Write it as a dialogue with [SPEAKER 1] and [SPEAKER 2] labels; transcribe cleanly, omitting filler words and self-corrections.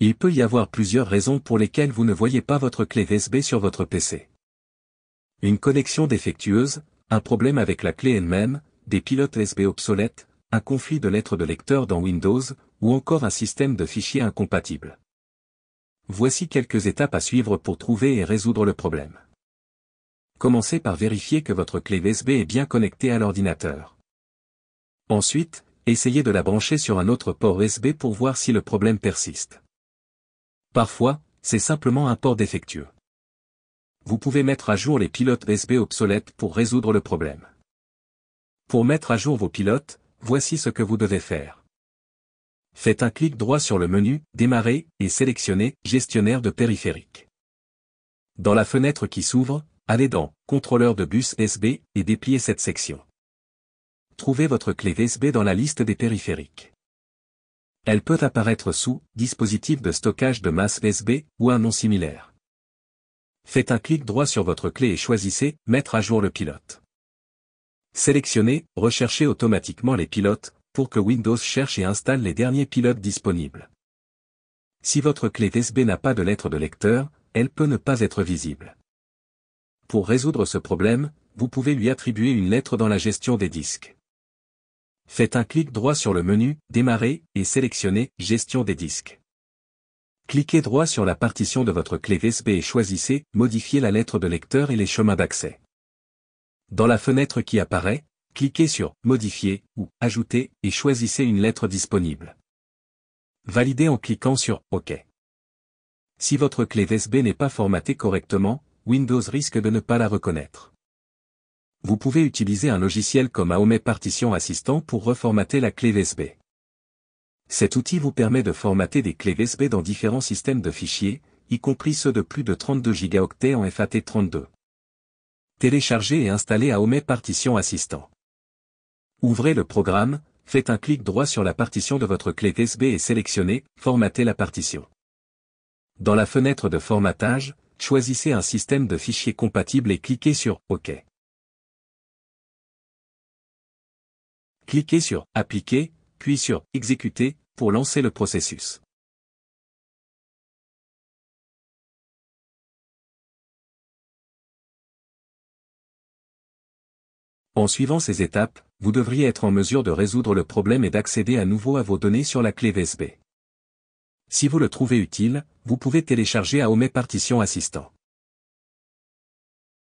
[SPEAKER 1] Il peut y avoir plusieurs raisons pour lesquelles vous ne voyez pas votre clé USB sur votre PC. Une connexion défectueuse, un problème avec la clé elle-même, des pilotes USB obsolètes, un conflit de lettres de lecteur dans Windows, ou encore un système de fichiers incompatible. Voici quelques étapes à suivre pour trouver et résoudre le problème. Commencez par vérifier que votre clé USB est bien connectée à l'ordinateur. Ensuite, essayez de la brancher sur un autre port USB pour voir si le problème persiste. Parfois, c'est simplement un port défectueux. Vous pouvez mettre à jour les pilotes USB obsolètes pour résoudre le problème. Pour mettre à jour vos pilotes, voici ce que vous devez faire. Faites un clic droit sur le menu « Démarrer » et sélectionnez « Gestionnaire de périphériques ». Dans la fenêtre qui s'ouvre, allez dans « Contrôleur de bus USB » et dépliez cette section. Trouvez votre clé USB dans la liste des périphériques. Elle peut apparaître sous « Dispositif de stockage de masse USB » ou un nom similaire. Faites un clic droit sur votre clé et choisissez « Mettre à jour le pilote ». Sélectionnez « Rechercher automatiquement les pilotes » pour que Windows cherche et installe les derniers pilotes disponibles. Si votre clé USB n'a pas de lettre de lecteur, elle peut ne pas être visible. Pour résoudre ce problème, vous pouvez lui attribuer une lettre dans la gestion des disques. Faites un clic droit sur le menu « Démarrer » et sélectionnez « Gestion des disques ». Cliquez droit sur la partition de votre clé USB et choisissez « Modifier la lettre de lecteur et les chemins d'accès ». Dans la fenêtre qui apparaît, cliquez sur « Modifier » ou « Ajouter » et choisissez une lettre disponible. Validez en cliquant sur « OK ». Si votre clé USB n'est pas formatée correctement, Windows risque de ne pas la reconnaître. Vous pouvez utiliser un logiciel comme AOME Partition Assistant pour reformater la clé USB. Cet outil vous permet de formater des clés USB dans différents systèmes de fichiers, y compris ceux de plus de 32 Go en FAT32. Téléchargez et installez AOME Partition Assistant. Ouvrez le programme, faites un clic droit sur la partition de votre clé USB et sélectionnez « Formater la partition ». Dans la fenêtre de formatage, choisissez un système de fichiers compatible et cliquez sur « OK ». Cliquez sur « Appliquer », puis sur « Exécuter » pour lancer le processus. En suivant ces étapes, vous devriez être en mesure de résoudre le problème et d'accéder à nouveau à vos données sur la clé USB. Si vous le trouvez utile, vous pouvez télécharger AOME Partition Assistant.